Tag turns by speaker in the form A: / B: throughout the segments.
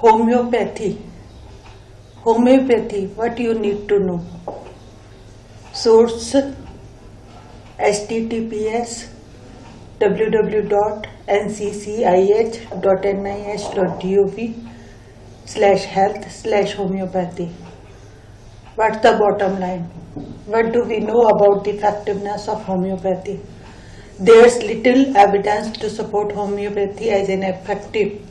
A: Homeopathy. Homeopathy, what you need to know. Source https www.nccih.nih.gov/health/homeopathy. What's the bottom line? What do we know about the effectiveness of homeopathy? There's little evidence to support homeopathy as an effective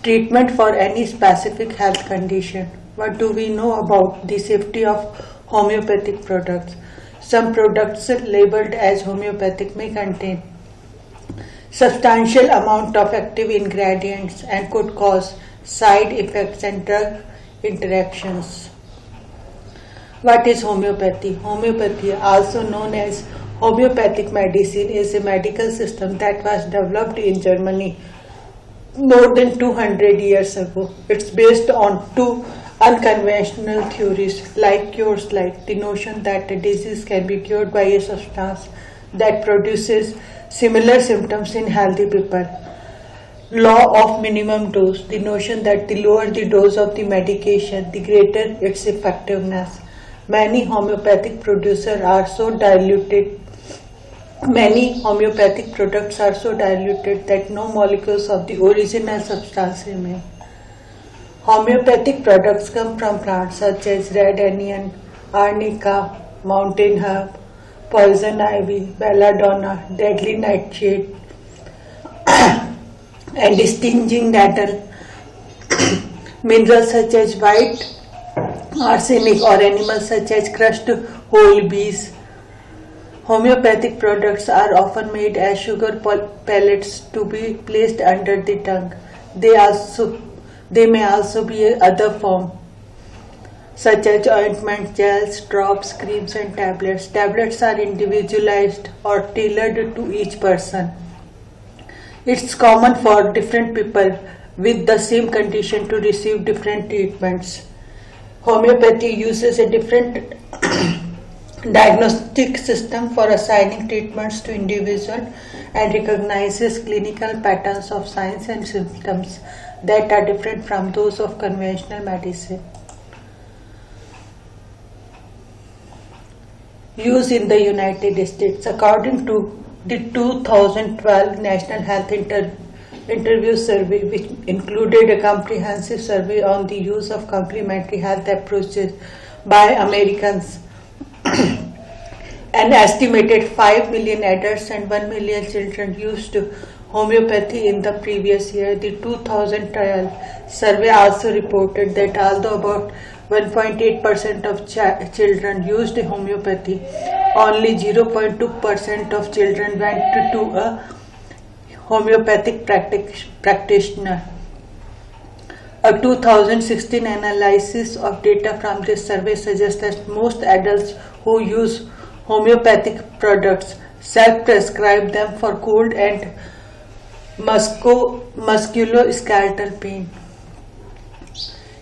A: treatment for any specific health condition. What do we know about the safety of homeopathic products? Some products labeled as homeopathic may contain substantial amount of active ingredients and could cause side effects and drug interactions. What is homeopathy? Homeopathy, also known as homeopathic medicine, is a medical system that was developed in Germany more than 200 years ago. It's based on two unconventional theories like cures, like the notion that a disease can be cured by a substance that produces similar symptoms in healthy people. Law of minimum dose, the notion that the lower the dose of the medication, the greater its effectiveness. Many homeopathic products are so diluted that no molecules of the original substance remain. Homeopathic products come from plants such as red onion, arnica, mountain herb, poison ivy, belladonna, deadly nightshade, and stinging nettle. Minerals such as white arsenic or animals such as crushed whole bees. Homeopathic products are often made as sugar pellets to be placed under the tongue. They may also be other form such as ointment, gels, drops, creams and tablets. Tablets are individualized or tailored to each person. It's common for different people with the same condition to receive different treatments. Homeopathy uses a different diagnostic system for assigning treatments to individuals and recognizes clinical patterns of signs and symptoms that are different from those of conventional medicine. Use in the United States. According to the 2012 National Health Interview Survey, which included a comprehensive survey on the use of complementary health approaches by Americans, an estimated 5 million adults and 1 million children used homeopathy in the previous year. The 2012 survey also reported that although about 1.8% of children used homeopathy, only 0.2% of children went to a homeopathic practitioner. A 2016 analysis of data from this survey suggests that most adults who use homeopathic products self-prescribe them for cold and musculoskeletal pain.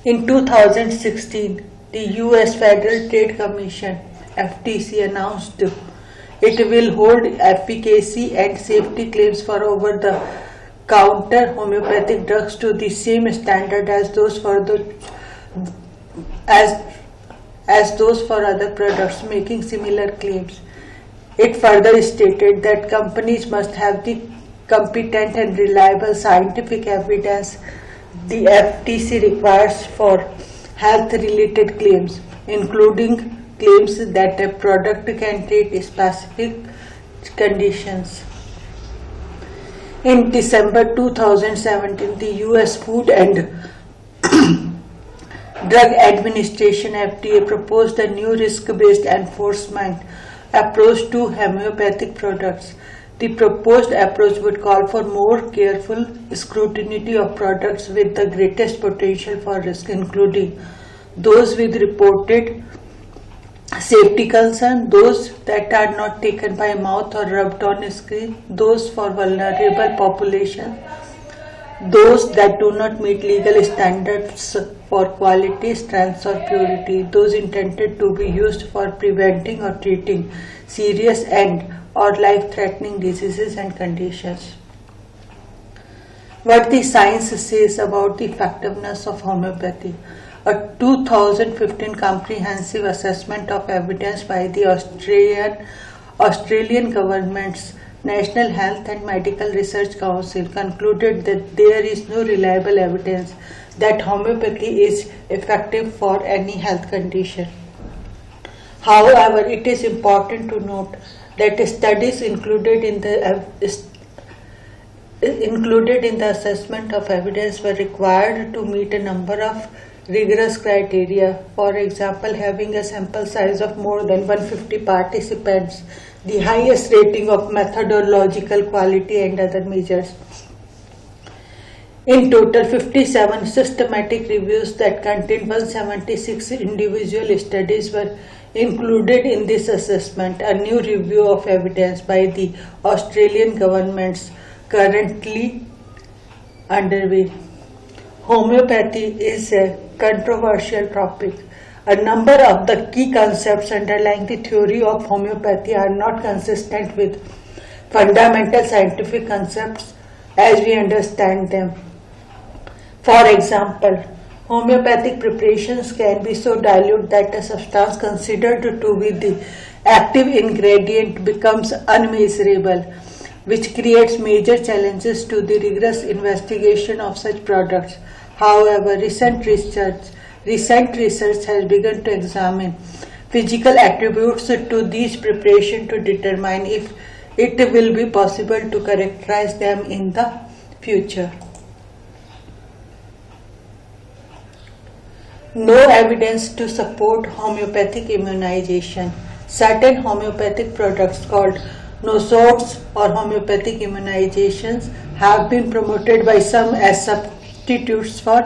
A: In 2016, the US Federal Trade Commission (FTC) announced it will hold efficacy and safety claims for over-the-counter homeopathic drugs to the same standard as those for other products making similar claims. It further stated that companies must have the competent and reliable scientific evidence the FTC requires for health-related claims, including claims that a product can treat specific conditions. In December 2017, the US Food and Drug Administration (FDA) proposed a new risk-based enforcement approach to homeopathic products. The proposed approach would call for more careful scrutiny of products with the greatest potential for risk, including those with reported safety concern, those that are not taken by mouth or rubbed on skin, those for vulnerable populations, those that do not meet legal standards for quality, strength or purity, those intended to be used for preventing or treating serious and or life-threatening diseases and conditions. What the science says about the effectiveness of homeopathy. A 2015 comprehensive assessment of evidence by the Australian government's National Health and Medical Research Council concluded that there is no reliable evidence that homeopathy is effective for any health condition. However, it is important to note that studies included in the assessment of evidence were required to meet a number of rigorous criteria. For example, having a sample size of more than 150 participants, the highest rating of methodological quality and other measures. In total, 57 systematic reviews that contained 176 individual studies were included in this assessment. A new review of evidence by the Australian government's currently underway. Homeopathy is a controversial topic. A number of the key concepts underlying the theory of homeopathy are not consistent with fundamental scientific concepts as we understand them. For example, homeopathic preparations can be so dilute that a substance considered to be the active ingredient becomes unmeasurable, which creates major challenges to the rigorous investigation of such products. However, recent research has begun to examine physical attributes to these preparations to determine if it will be possible to characterize them in the future. No evidence to support homeopathic immunization. Certain homeopathic products called nosodes or homeopathic immunizations have been promoted by some as substitutes for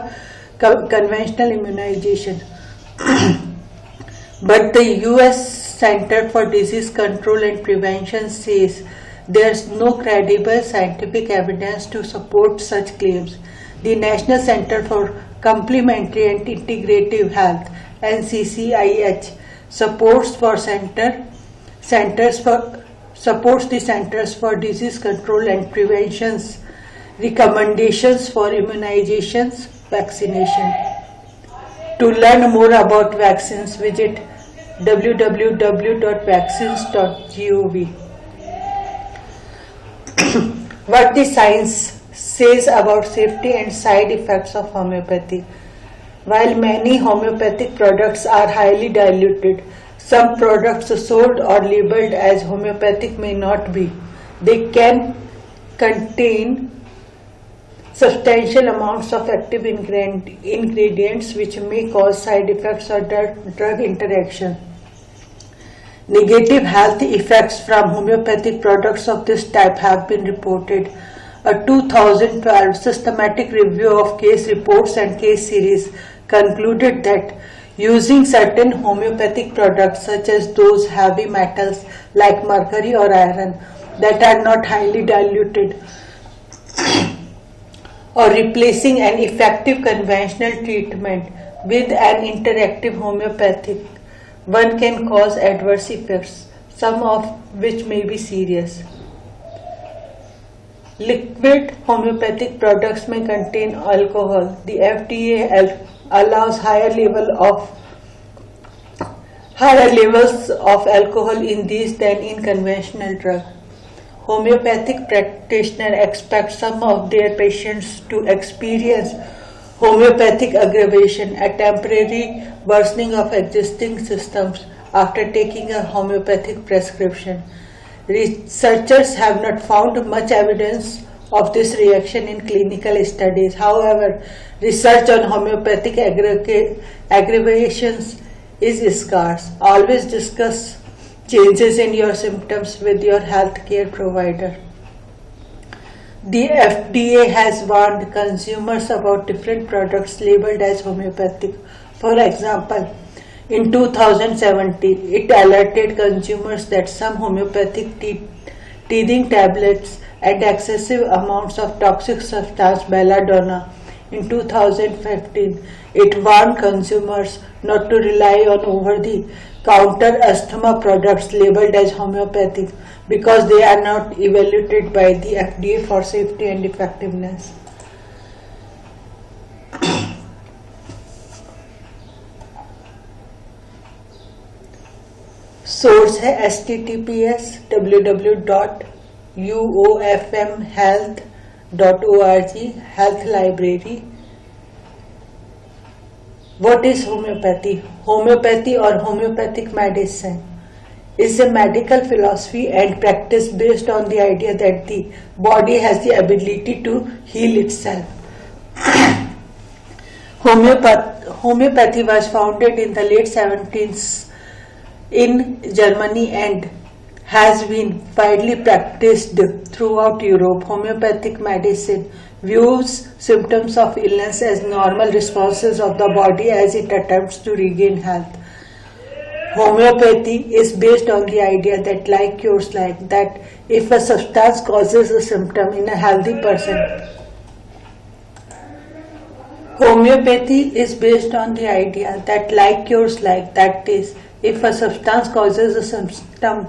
A: conventional immunization. But the US Center for Disease Control and Prevention says there is no credible scientific evidence to support such claims. The National Center for Complementary and Integrative Health (NCCIH) supports the Centers for Disease Control and Prevention's recommendations for immunizations, vaccination. To learn more about vaccines, visit www.vaccines.gov. What the science says about safety and side effects of homeopathy. While many homeopathic products are highly diluted, some products sold or labeled as homeopathic may not be. They can contain substantial amounts of active ingredients which may cause side effects or drug interaction. Negative health effects from homeopathic products of this type have been reported. A 2012 systematic review of case reports and case series concluded that using certain homeopathic products such as those heavy metals like mercury or iron that are not highly diluted or replacing an effective conventional treatment with an interactive homeopathic one can cause adverse effects, some of which may be serious. Liquid homeopathic products may contain alcohol. The FDA allows higher levels of alcohol in these than in conventional drugs. Homeopathic practitioners expect some of their patients to experience homeopathic aggravation, a temporary worsening of existing symptoms after taking a homeopathic prescription. Researchers have not found much evidence of this reaction in clinical studies. However, research on homeopathic aggravations is scarce. Always discuss changes in your symptoms with your healthcare provider. The FDA has warned consumers about different products labeled as homeopathic. For example, in 2017, it alerted consumers that some homeopathic teething tablets and excessive amounts of toxic substance belladonna. In 2015, it warned consumers not to rely on over-the-counter asthma products labeled as homeopathic because they are not evaluated by the FDA for safety and effectiveness. Source है https://www.uofmhealth.org health library. What is homeopathy? Homeopathy or homeopathic medicine is a medical philosophy and practice based on the idea that the body has the ability to heal itself. Homeopathy was founded in the late 17th in Germany and has been widely practiced throughout Europe. Homeopathic medicine views symptoms of illness as normal responses of the body as it attempts to regain health. Homeopathy is based on the idea that like cures like, that if a substance causes a symptom in a healthy person, Homeopathy is based on the idea that like cures like, that is, if a substance causes a symptom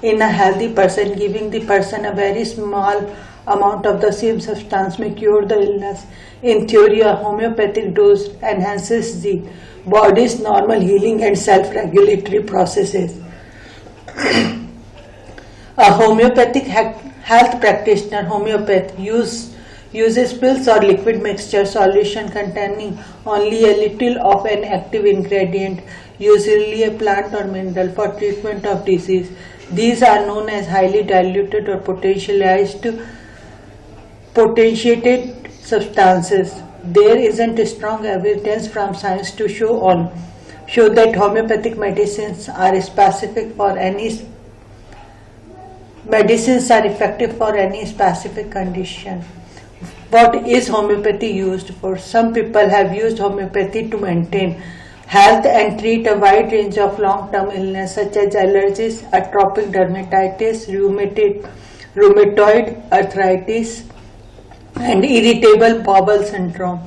A: in a healthy person, giving the person a very small amount of the same substance may cure the illness. In theory, a homeopathic dose enhances the body's normal healing and self-regulatory processes. A homeopathic health practitioner, homeopath, uses pills or liquid mixture solution containing only a little of an active ingredient, usually a plant or mineral, for treatment of disease. These are known as highly diluted or potentiated substances. There isn't strong evidence from science to show that homeopathic medicines are effective for any specific condition. What is homeopathy used for? Some people have used homeopathy to maintain health and treat a wide range of long-term illness such as allergies, atopic dermatitis, rheumatoid arthritis, and irritable bowel syndrome.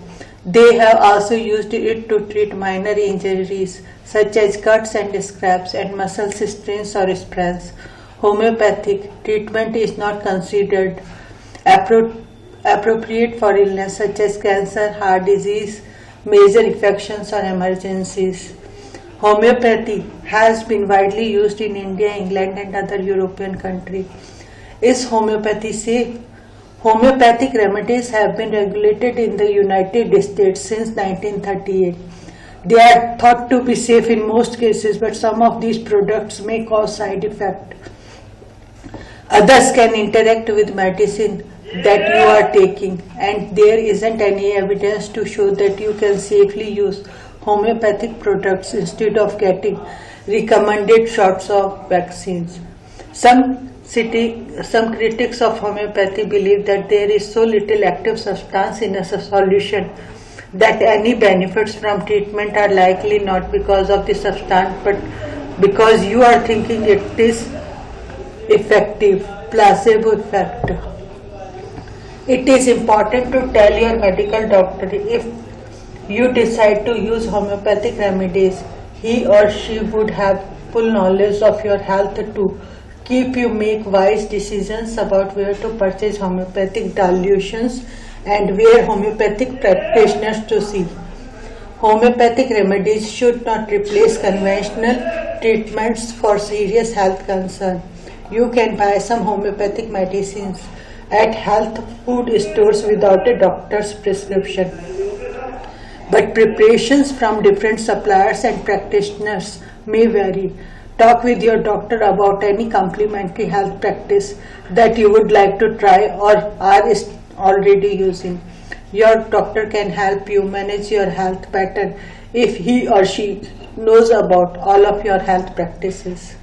A: They have also used it to treat minor injuries such as cuts and scrapes and muscle strains or sprains. Homeopathic treatment is not considered appropriate for illness such as cancer, heart disease, major infections or emergencies. Homeopathy has been widely used in India, England and other European countries. Is homeopathy safe? Homeopathic remedies have been regulated in the United States since 1938. They are thought to be safe in most cases, but some of these products may cause side effects. Others can interact with medicine that you are taking, and there isn't any evidence to show that you can safely use homeopathic products instead of getting recommended shots of vaccines. Some critics of homeopathy believe that there is so little active substance in a solution that any benefits from treatment are likely not because of the substance but because you are thinking it is effective. Placebo effect. It is important to tell your medical doctor if you decide to use homeopathic remedies. He or she would have full knowledge of your health to keep you make wise decisions about where to purchase homeopathic dilutions and where homeopathic practitioners to see. Homeopathic remedies should not replace conventional treatments for serious health concerns. You can buy some homeopathic medicines at health food stores without a doctor's prescription. But preparations from different suppliers and practitioners may vary. Talk with your doctor about any complementary health practice that you would like to try or are already using. Your doctor can help you manage your health better if he or she knows about all of your health practices.